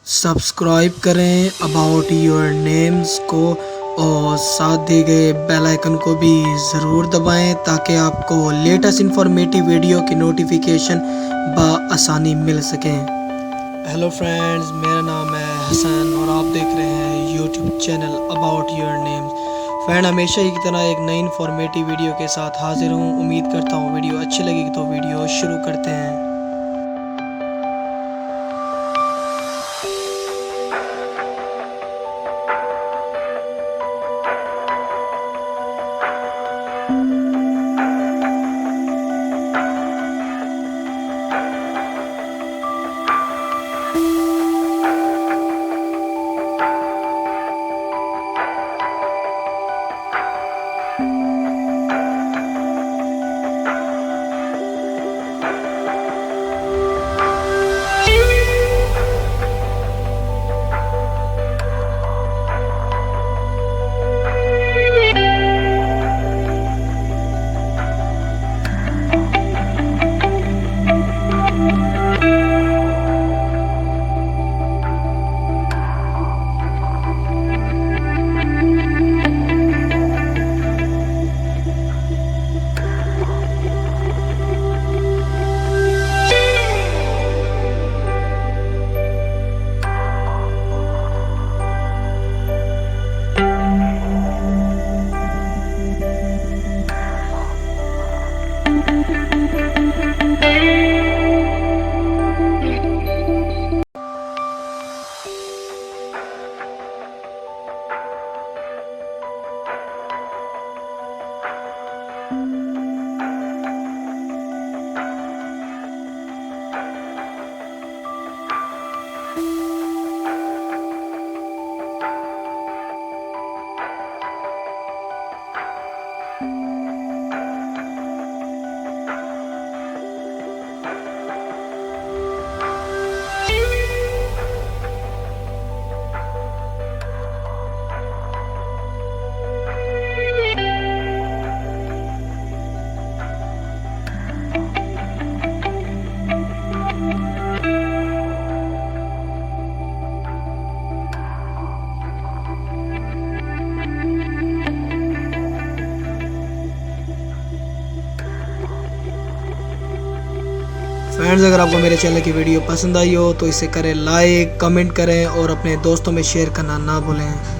Subscribe करें about your names को और साथ दिए गए बेल आइकन को भी ज़रूर दबाएं ताकि आपको लेटेस्ट इंफॉर्मेटिव वीडियो की नोटिफिकेशन बआसानी मिल सकें। हेलो फ्रेंड्स, मेरा नाम है हसन और आप देख रहे हैं YouTube channel about your names. Friend, हमेशा ही की तरह एक नई इंफॉर्मेटिव वीडियो के साथ हाजिर हूँ। उम्मीद करता हूँ वीडियो अच्छी लगेगी, तो वीडियो शुरू करते हैं। फ्रेंड्स, अगर आपको मेरे चैनल की वीडियो पसंद आई हो तो इसे करें लाइक, कमेंट करें और अपने दोस्तों में शेयर करना ना भूलें।